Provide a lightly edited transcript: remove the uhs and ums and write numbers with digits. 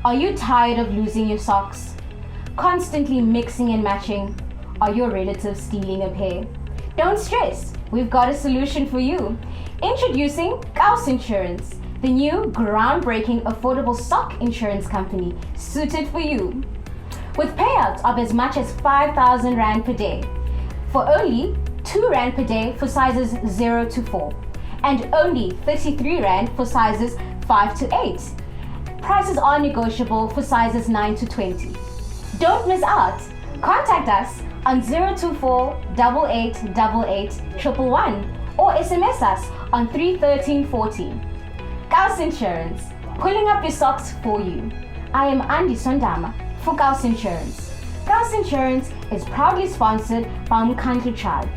Are you tired of losing your socks? Constantly mixing and matching? Are your relatives stealing a pair? Don't stress, we've got a solution for you. Introducing Gauss Insurance, the new groundbreaking affordable sock insurance company suited for you. With payouts of as much as 5,000 Rand per day, for only 2 Rand per day for sizes 0 to 4, and only 33 Rand for sizes 5 to 8. Prices are negotiable for sizes 9 to 20. Don't miss out. Contact us on 024 8888 111 or SMS us on 31314. Gauss Insurance, pulling up your socks for you. I am ANDISWA for Gauss Insurance. Gauss Insurance is proudly sponsored by Umkhandlu Tribe.